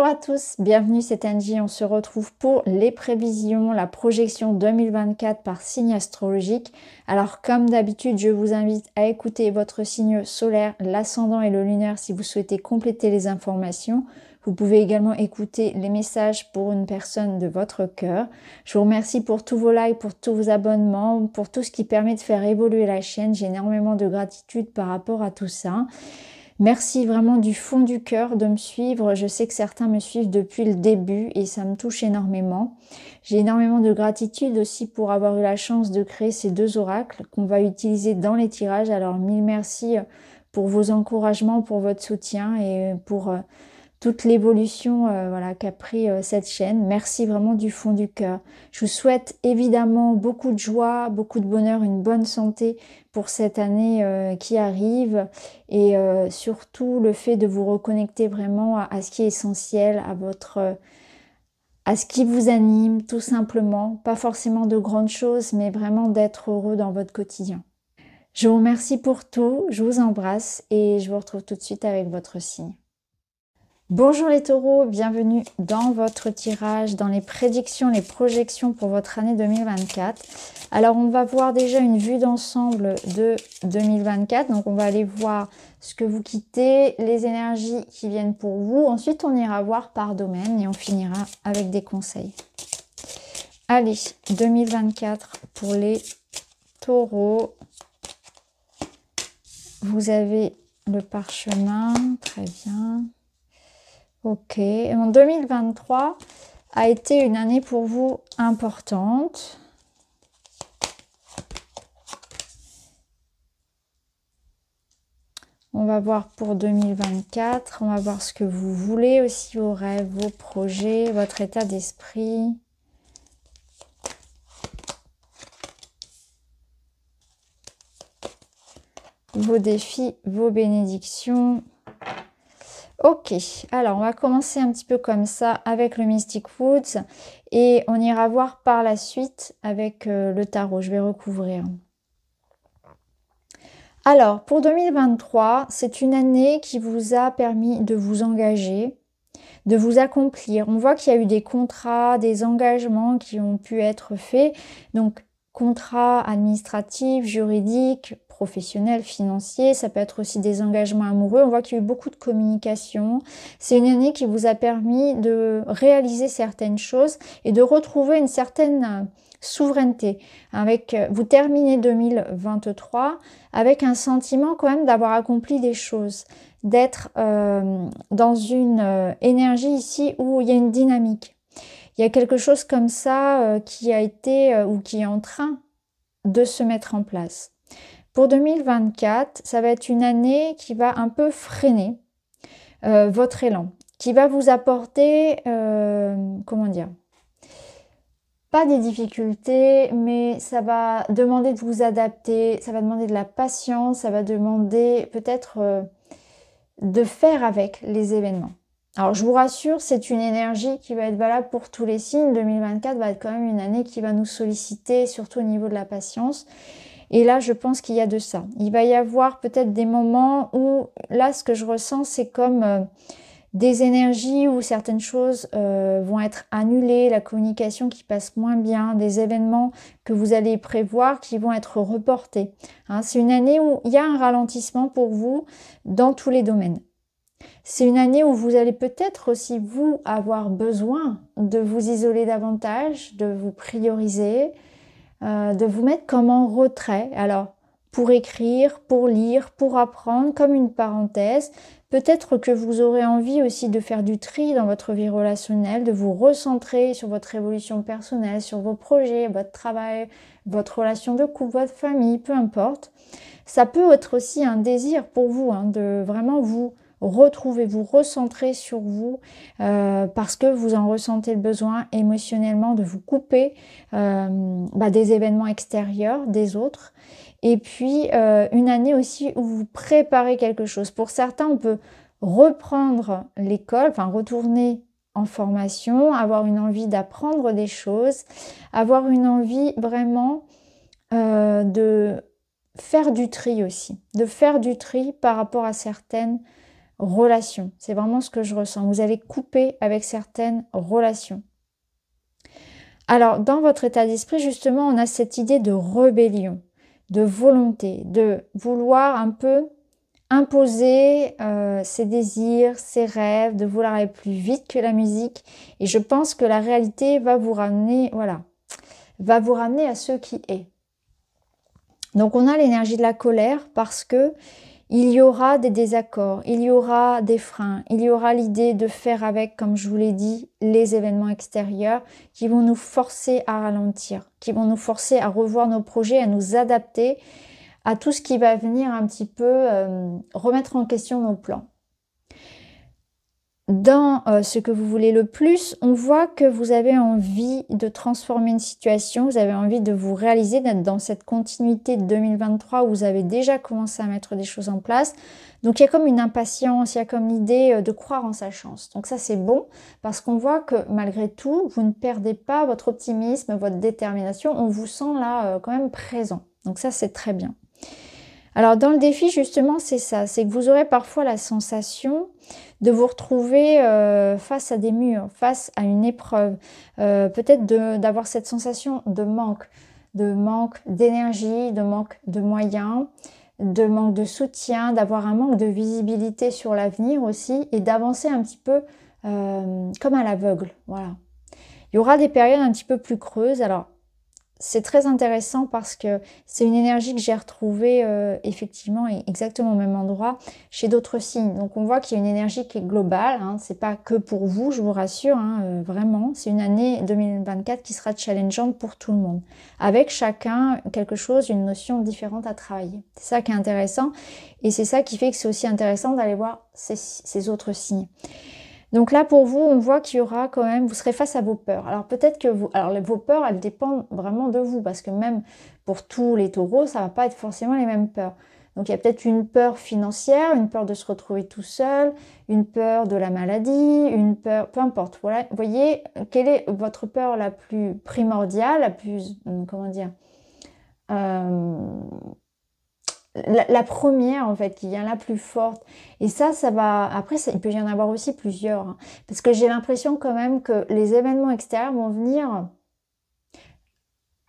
Bonjour à tous, bienvenue, c'est Angie. On se retrouve pour les prévisions, la projection 2024 par signe astrologique. Alors comme d'habitude, je vous invite à écouter votre signe solaire, l'ascendant et le lunaire si vous souhaitez compléter les informations. Vous pouvez également écouter les messages pour une personne de votre cœur. Je vous remercie pour tous vos likes, pour tous vos abonnements, pour tout ce qui permet de faire évoluer la chaîne. J'ai énormément de gratitude par rapport à tout ça. Merci vraiment du fond du cœur de me suivre. Je sais que certains me suivent depuis le début et ça me touche énormément. J'ai énormément de gratitude aussi pour avoir eu la chance de créer ces deux oracles qu'on va utiliser dans les tirages. Alors mille merci pour vos encouragements, pour votre soutien et pour toute l'évolution voilà, qu'a pris cette chaîne. Merci vraiment du fond du cœur. Je vous souhaite évidemment beaucoup de joie, beaucoup de bonheur, une bonne santé pour cette année qui arrive et surtout le fait de vous reconnecter vraiment à ce qui est essentiel, à ce qui vous anime tout simplement. Pas forcément de grandes choses, mais vraiment d'être heureux dans votre quotidien. Je vous remercie pour tout, je vous embrasse et je vous retrouve tout de suite avec votre signe. Bonjour les taureaux, bienvenue dans votre tirage, dans les prédictions, les projections pour votre année 2024. Alors on va voir déjà une vue d'ensemble de 2024, donc on va aller voir ce que vous quittez, les énergies qui viennent pour vous. Ensuite on ira voir par domaine et on finira avec des conseils. Allez, 2024 pour les taureaux. Vous avez le parchemin, très bien. Ok, en 2023 a été une année pour vous importante. On va voir pour 2024, on va voir ce que vous voulez aussi, vos rêves, vos projets, votre état d'esprit. Vos défis, vos bénédictions. Ok, alors on va commencer un petit peu comme ça avec le Mystic Woods et on ira voir par la suite avec le tarot. Je vais recouvrir. Alors pour 2023, c'est une année qui vous a permis de vous engager, de vous accomplir. On voit qu'il y a eu des contrats, des engagements qui ont pu être faits. Donc contrats administratifs, juridiques, professionnels, financiers, ça peut être aussi des engagements amoureux. On voit qu'il y a eu beaucoup de communication. C'est une année qui vous a permis de réaliser certaines choses et de retrouver une certaine souveraineté. Vous terminez 2023 avec un sentiment quand même d'avoir accompli des choses, d'être dans une énergie ici où il y a une dynamique. Il y a quelque chose comme ça qui a été ou qui est en train de se mettre en place. Pour 2024, ça va être une année qui va un peu freiner votre élan, qui va vous apporter, comment dire, pas des difficultés, mais ça va demander de vous adapter, ça va demander de la patience, ça va demander peut-être de faire avec les événements. Alors je vous rassure, c'est une énergie qui va être valable pour tous les signes. 2024 va être quand même une année qui va nous solliciter, surtout au niveau de la patience. Et là, je pense qu'il y a de ça. Il va y avoir peut-être des moments où, là, ce que je ressens, c'est comme des énergies où certaines choses vont être annulées, la communication qui passe moins bien, des événements que vous allez prévoir qui vont être reportés. Hein, c'est une année où il y a un ralentissement pour vous dans tous les domaines. C'est une année où vous allez peut-être aussi, vous, avoir besoin de vous isoler davantage, de vous prioriser, de vous mettre comme en retrait. Alors, pour écrire, pour lire, pour apprendre, comme une parenthèse. Peut-être que vous aurez envie aussi de faire du tri dans votre vie relationnelle, de vous recentrer sur votre évolution personnelle, sur vos projets, votre travail, votre relation de couple, votre famille, peu importe. Ça peut être aussi un désir pour vous de vraiment vous retrouver, vous recentrer sur vous parce que vous en ressentez le besoin émotionnellement de vous couper des événements extérieurs, des autres. Et puis une année aussi où vous préparez quelque chose. Pour certains, on peut reprendre l'école, enfin retourner en formation, avoir une envie d'apprendre des choses, avoir une envie vraiment de faire du tri aussi, de faire du tri par rapport à certaines relations. C'est vraiment ce que je ressens. Vous allez couper avec certaines relations. Alors, dans votre état d'esprit, justement, on a cette idée de rébellion, de volonté, de vouloir un peu imposer ses désirs, ses rêves, de vouloir aller plus vite que la musique. Et je pense que la réalité va vous ramener, voilà, va vous ramener à ce qui est. Donc on a l'énergie de la colère parce que il y aura des désaccords, il y aura des freins, il y aura l'idée de faire avec, comme je vous l'ai dit, les événements extérieurs qui vont nous forcer à ralentir, qui vont nous forcer à revoir nos projets, à nous adapter à tout ce qui va venir un petit peu remettre en question nos plans. Dans ce que vous voulez le plus, on voit que vous avez envie de transformer une situation, vous avez envie de vous réaliser, d'être dans cette continuité de 2023 où vous avez déjà commencé à mettre des choses en place. Donc il y a comme une impatience, il y a comme l'idée de croire en sa chance. Donc ça c'est bon parce qu'on voit que malgré tout, vous ne perdez pas votre optimisme, votre détermination, on vous sent là quand même présent. Donc ça c'est très bien. Alors dans le défi justement c'est ça, c'est que vous aurez parfois la sensation de vous retrouver face à des murs, face à une épreuve, peut-être d'avoir cette sensation de manque d'énergie, de manque de moyens, de manque de soutien, d'avoir un manque de visibilité sur l'avenir aussi et d'avancer un petit peu comme à l'aveugle, voilà. Il y aura des périodes un petit peu plus creuses, alors c'est très intéressant parce que c'est une énergie que j'ai retrouvée effectivement exactement au même endroit chez d'autres signes. Donc on voit qu'il y a une énergie qui est globale, hein, c'est pas que pour vous, je vous rassure, hein, vraiment. C'est une année 2024 qui sera challengeante pour tout le monde, avec chacun quelque chose, une notion différente à travailler. C'est ça qui est intéressant et c'est ça qui fait que c'est aussi intéressant d'aller voir ces autres signes. Donc là, pour vous, on voit qu'il y aura quand même, vous serez face à vos peurs. Alors peut-être que vos peurs, elles dépendent vraiment de vous, parce que même pour tous les taureaux, ça va pas être forcément les mêmes peurs. Donc il y a peut-être une peur financière, une peur de se retrouver tout seul, une peur de la maladie, une peur, peu importe. Voilà, vous voyez, quelle est votre peur la plus primordiale, la plus, comment dire, la première en fait qui vient la plus forte et ça va après il peut y en avoir aussi plusieurs hein, parce que j'ai l'impression quand même que les événements extérieurs vont venir,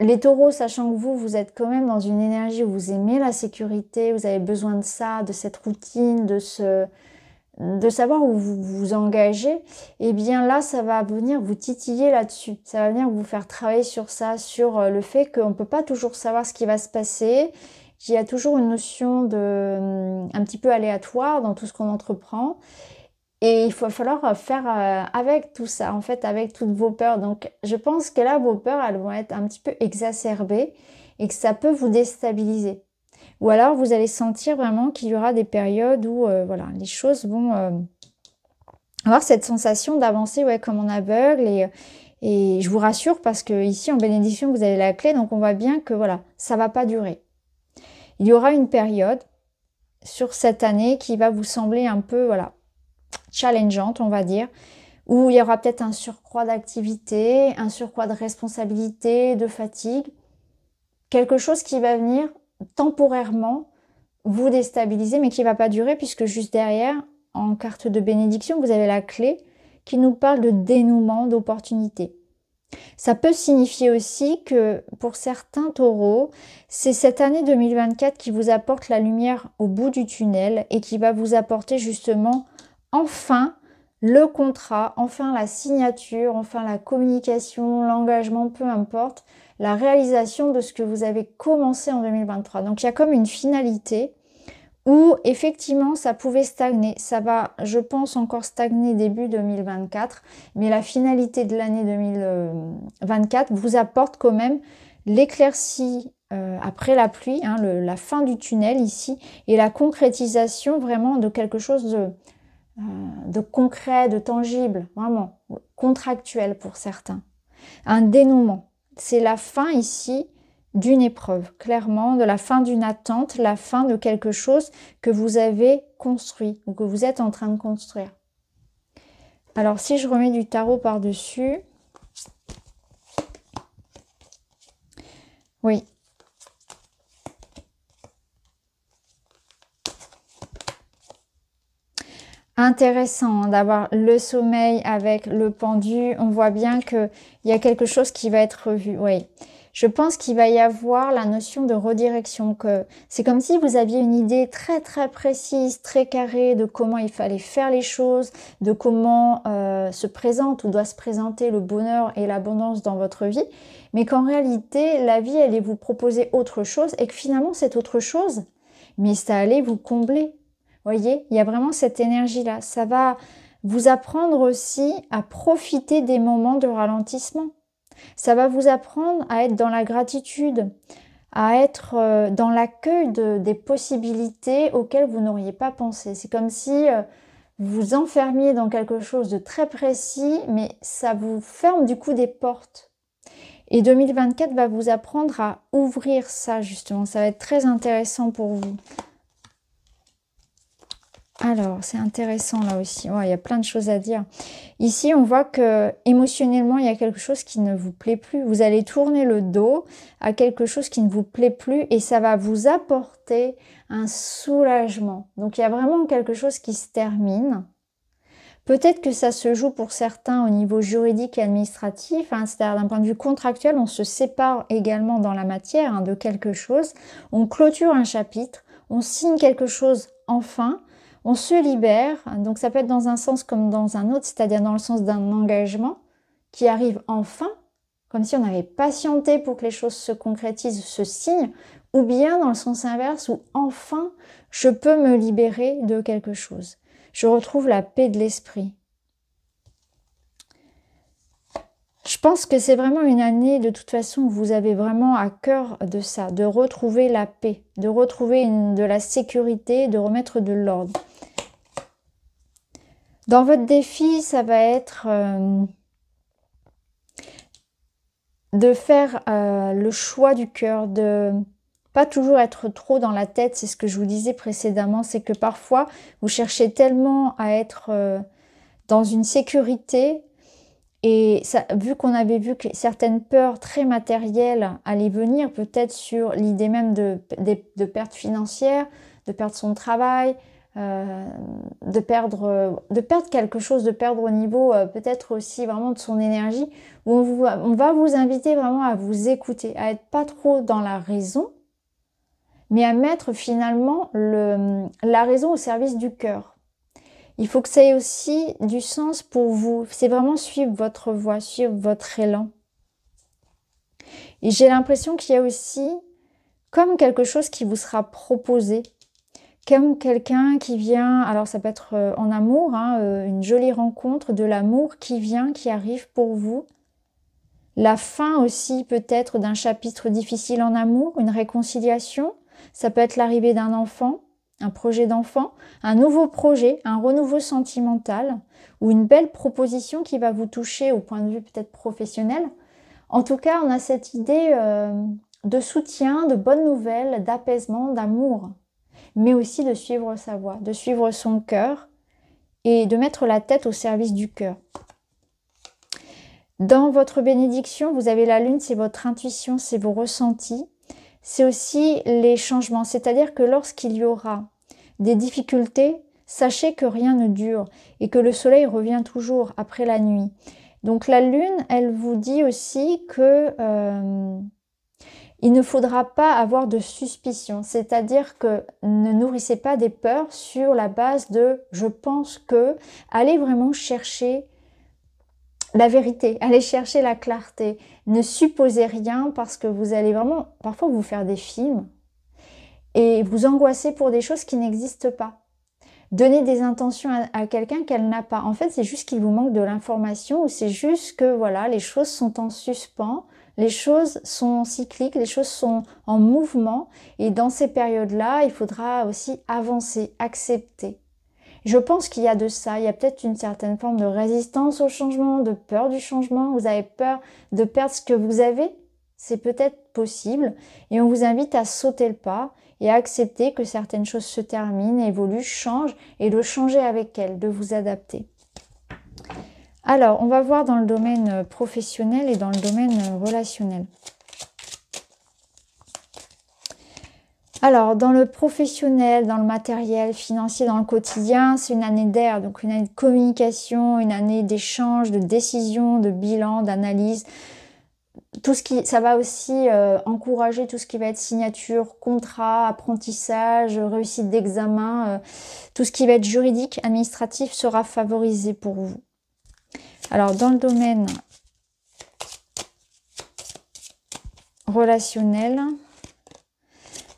les taureaux sachant que vous êtes quand même dans une énergie où vous aimez la sécurité, vous avez besoin de ça, de cette routine, de savoir où vous vous engagez, et bien là ça va venir vous titiller là-dessus, ça va venir vous faire travailler sur ça, sur le fait qu'on ne peut pas toujours savoir ce qui va se passer, qu'il y a toujours une notion de un petit peu aléatoire dans tout ce qu'on entreprend et il va falloir faire avec tout ça en fait, avec toutes vos peurs. Donc je pense que là vos peurs elles vont être un petit peu exacerbées et que ça peut vous déstabiliser. Ou alors, vous allez sentir vraiment qu'il y aura des périodes où voilà, les choses vont avoir cette sensation d'avancer ouais, comme en aveugle. Et je vous rassure parce que ici, en bénédiction, vous avez la clé. Donc, on voit bien que voilà, ça va pas durer. Il y aura une période sur cette année qui va vous sembler un peu voilà, challengeante, on va dire, où il y aura peut-être un surcroît d'activité, un surcroît de responsabilité, de fatigue. Quelque chose qui va venir temporairement vous déstabiliser, mais qui ne va pas durer, puisque juste derrière, en carte de bénédiction, vous avez la clé qui nous parle de dénouement d'opportunités. Ça peut signifier aussi que pour certains taureaux, c'est cette année 2024 qui vous apporte la lumière au bout du tunnel et qui va vous apporter justement enfin le contrat, enfin la signature, enfin la communication, l'engagement, peu importe, la réalisation de ce que vous avez commencé en 2023. Donc il y a comme une finalité où effectivement ça pouvait stagner. Ça va, je pense, encore stagner début 2024, mais la finalité de l'année 2024 vous apporte quand même l'éclaircie après la pluie, hein, la fin du tunnel ici, et la concrétisation vraiment de quelque chose de concret, de tangible, vraiment contractuel pour certains. Un dénouement. C'est la fin ici d'une épreuve, clairement, de la fin d'une attente, la fin de quelque chose que vous avez construit ou que vous êtes en train de construire. Alors, si je remets du tarot par-dessus, oui. Intéressant d'avoir le sommeil avec le pendu. On voit bien qu'il y a quelque chose qui va être revu. Oui, je pense qu'il va y avoir la notion de redirection. Que c'est comme si vous aviez une idée très très précise, très carrée de comment il fallait faire les choses, de comment se présente ou doit se présenter le bonheur et l'abondance dans votre vie. Mais qu'en réalité, la vie allait vous proposer autre chose et que finalement cette autre chose, mais ça allait vous combler. Voyez, il y a vraiment cette énergie-là. Ça va vous apprendre aussi à profiter des moments de ralentissement. Ça va vous apprendre à être dans la gratitude, à être dans l'accueil des possibilités auxquelles vous n'auriez pas pensé. C'est comme si vous vous enfermiez dans quelque chose de très précis, mais ça vous ferme du coup des portes. Et 2024 va vous apprendre à ouvrir ça justement. Ça va être très intéressant pour vous. Alors, c'est intéressant là aussi. Ouais, il y a plein de choses à dire. Ici, on voit que émotionnellement, il y a quelque chose qui ne vous plaît plus. Vous allez tourner le dos à quelque chose qui ne vous plaît plus et ça va vous apporter un soulagement. Donc, il y a vraiment quelque chose qui se termine. Peut-être que ça se joue pour certains au niveau juridique et administratif, hein, c'est-à-dire d'un point de vue contractuel, on se sépare également dans la matière de quelque chose. On clôture un chapitre, on signe quelque chose enfin. On se libère, donc ça peut être dans un sens comme dans un autre, c'est-à-dire dans le sens d'un engagement qui arrive enfin, comme si on avait patienté pour que les choses se concrétisent, se signent, ou bien dans le sens inverse où enfin je peux me libérer de quelque chose. Je retrouve la paix de l'esprit. Je pense que c'est vraiment une année de toute façon où vous avez vraiment à cœur de ça, de retrouver la paix, de retrouver de la sécurité, de remettre de l'ordre. Dans votre défi, ça va être de faire le choix du cœur, de pas toujours être trop dans la tête. C'est ce que je vous disais précédemment, c'est que parfois, vous cherchez tellement à être dans une sécurité. Et ça, vu qu'on avait vu que certaines peurs très matérielles allaient venir, peut-être sur l'idée même de perte financière, de perdre son travail, de perdre quelque chose, de perdre au niveau peut-être aussi vraiment de son énergie, où on va vous inviter vraiment à vous écouter, à être pas trop dans la raison, mais à mettre finalement la raison au service du cœur. Il faut que ça ait aussi du sens pour vous. C'est vraiment suivre votre voie, suivre votre élan. Et j'ai l'impression qu'il y a aussi comme quelque chose qui vous sera proposé. Comme quelqu'un qui vient, alors ça peut être en amour, hein, une jolie rencontre, de l'amour qui vient, qui arrive pour vous. La fin aussi peut-être d'un chapitre difficile en amour, une réconciliation. Ça peut être l'arrivée d'un enfant. Un projet d'enfant, un nouveau projet, un renouveau sentimental ou une belle proposition qui va vous toucher au point de vue peut-être professionnel. En tout cas, on a cette idée de soutien, de bonnes nouvelles, d'apaisement, d'amour, mais aussi de suivre sa voie, de suivre son cœur et de mettre la tête au service du cœur. Dans votre bénédiction, vous avez la lune, c'est votre intuition, c'est vos ressentis. C'est aussi les changements, c'est-à-dire que lorsqu'il y aura des difficultés, sachez que rien ne dure et que le soleil revient toujours après la nuit. Donc la lune, elle vous dit aussi que il ne faudra pas avoir de suspicion, c'est-à-dire que ne nourrissez pas des peurs sur la base de « je pense que », allez vraiment chercher la vérité, allez chercher la clarté. Ne supposez rien parce que vous allez vraiment parfois vous faire des films et vous angoisser pour des choses qui n'existent pas. Donner des intentions à quelqu'un qu'elle n'a pas. En fait, c'est juste qu'il vous manque de l'information ou c'est juste que voilà, les choses sont en suspens, les choses sont cycliques, les choses sont en mouvement et dans ces périodes-là, il faudra aussi avancer, accepter. Je pense qu'il y a de ça, il y a peut-être une certaine forme de résistance au changement, de peur du changement, vous avez peur de perdre ce que vous avez, c'est peut-être possible et on vous invite à sauter le pas et à accepter que certaines choses se terminent, évoluent, changent et de changer avec elles, de vous adapter. Alors, on va voir dans le domaine professionnel et dans le domaine relationnel. Alors, dans le professionnel, dans le matériel, financier, dans le quotidien, c'est une année d'air, donc une année de communication, une année d'échange, de décision, de bilan, d'analyse. Tout ce qui, ça va aussi encourager tout ce qui va être signature, contrat, apprentissage, réussite d'examen. Tout ce qui va être juridique, administratif sera favorisé pour vous. Alors, dans le domaine relationnel,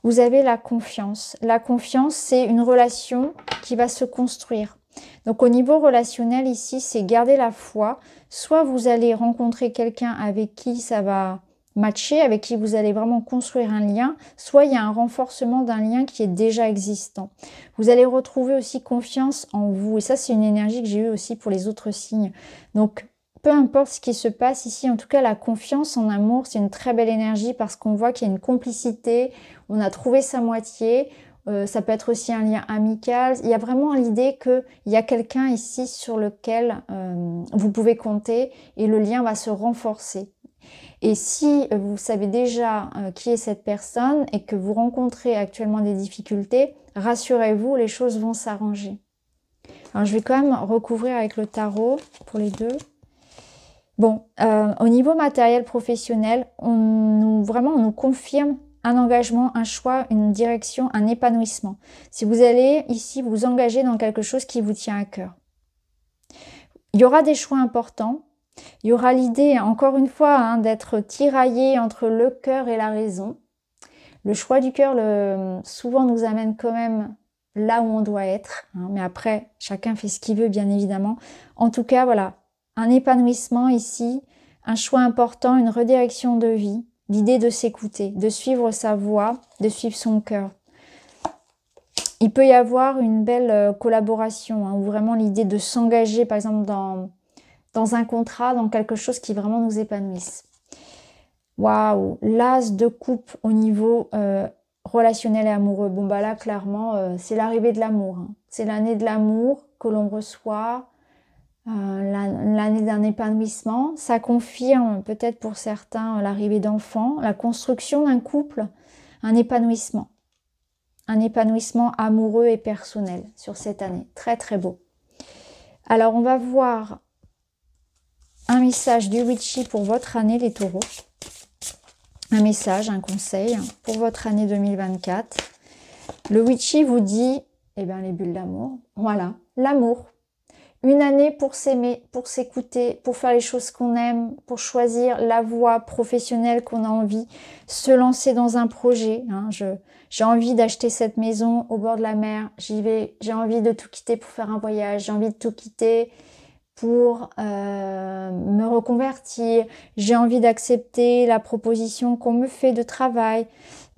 vous avez la confiance. La confiance, c'est une relation qui va se construire. Donc au niveau relationnel ici, c'est garder la foi. Soit vous allez rencontrer quelqu'un avec qui ça va matcher, avec qui vous allez vraiment construire un lien, soit il y a un renforcement d'un lien qui est déjà existant. Vous allez retrouver aussi confiance en vous. Et ça, c'est une énergie que j'ai eue aussi pour les autres signes. Donc peu importe ce qui se passe ici, en tout cas la confiance en amour, c'est une très belle énergie parce qu'on voit qu'il y a une complicité, on a trouvé sa moitié. Ça peut être aussi un lien amical. Il y a vraiment l'idée qu'il y a quelqu'un ici sur lequel vous pouvez compter et le lien va se renforcer. Et si vous savez déjà qui est cette personne et que vous rencontrez actuellement des difficultés, rassurez-vous, les choses vont s'arranger. Alors je vais quand même recouvrir avec le tarot pour les deux. Bon, au niveau matériel professionnel, on nous confirme un engagement, un choix, une direction, un épanouissement. Si vous allez ici vous engager dans quelque chose qui vous tient à cœur. Il y aura des choix importants. Il y aura l'idée, encore une fois, hein, d'être tiraillé entre le cœur et la raison. Le choix du cœur, souvent nous amène quand même là où on doit être. Hein, mais après, chacun fait ce qu'il veut, bien évidemment. En tout cas, voilà, un épanouissement ici, un choix important, une redirection de vie. L'idée de s'écouter, de suivre sa voie, de suivre son cœur. Il peut y avoir une belle collaboration, hein, ou vraiment l'idée de s'engager, par exemple, dans un contrat, dans quelque chose qui vraiment nous épanouisse. Waouh, l'as de coupe au niveau relationnel et amoureux. Bon, bah là, clairement, c'est l'arrivée de l'amour. Hein. C'est l'année de l'amour que l'on reçoit. L'année d'un épanouissement, ça confirme peut-être pour certains l'arrivée d'enfants, la construction d'un couple, un épanouissement amoureux et personnel sur cette année, très très beau. Alors on va voir un message du Witchy pour votre année les taureaux, un message, un conseil pour votre année 2024. Le Witchy vous dit, eh bien les bulles d'amour, voilà, l'amour. Une année pour s'aimer, pour s'écouter, pour faire les choses qu'on aime, pour choisir la voie professionnelle qu'on a envie, se lancer dans un projet. Hein. J'ai envie d'acheter cette maison au bord de la mer, j'y vais, j'ai envie de tout quitter pour faire un voyage, j'ai envie de tout quitter pour me reconvertir, j'ai envie d'accepter la proposition qu'on me fait de travail,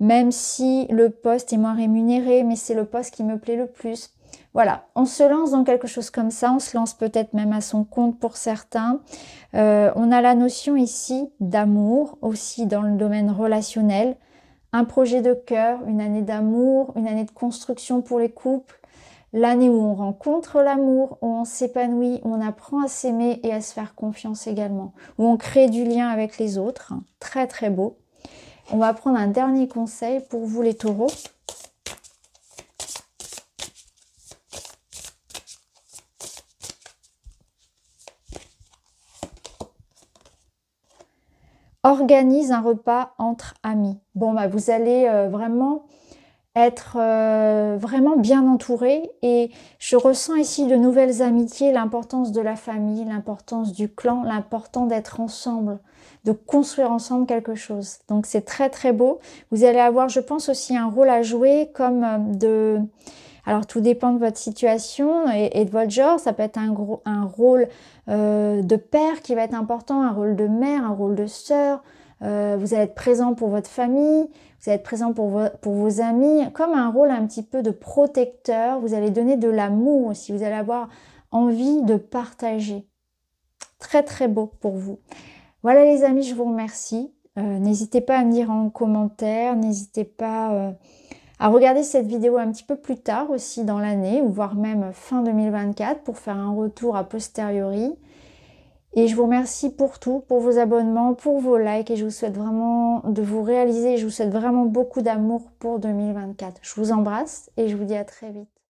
même si le poste est moins rémunéré, mais c'est le poste qui me plaît le plus. Voilà, on se lance dans quelque chose comme ça, on se lance peut-être même à son compte pour certains. On a la notion ici d'amour, aussi dans le domaine relationnel. Un projet de cœur, une année d'amour, une année de construction pour les couples. L'année où on rencontre l'amour, où on s'épanouit, où on apprend à s'aimer et à se faire confiance également. Où on crée du lien avec les autres. Très très beau. On va prendre un dernier conseil pour vous les taureaux. Organise un repas entre amis. Bon, bah, vous allez vraiment être vraiment bien entouré et je ressens ici de nouvelles amitiés, l'importance de la famille, l'importance du clan, l'importance d'être ensemble, de construire ensemble quelque chose. Donc c'est très très beau. Vous allez avoir, je pense, aussi un rôle à jouer comme alors tout dépend de votre situation et de votre genre, ça peut être un rôle de père qui va être important, un rôle de mère, un rôle de sœur. Vous allez être présent pour votre famille, vous allez être présent pour vos amis, comme un rôle un petit peu de protecteur. Vous allez donner de l'amour aussi, vous allez avoir envie de partager. Très très beau pour vous. Voilà les amis, je vous remercie. N'hésitez pas à me dire en commentaire, n'hésitez pas à regarder cette vidéo un petit peu plus tard aussi dans l'année, ou voire même fin 2024 pour faire un retour a posteriori. Et je vous remercie pour tout, pour vos abonnements, pour vos likes et je vous souhaite vraiment de vous réaliser. Je vous souhaite vraiment beaucoup d'amour pour 2024. Je vous embrasse et je vous dis à très vite.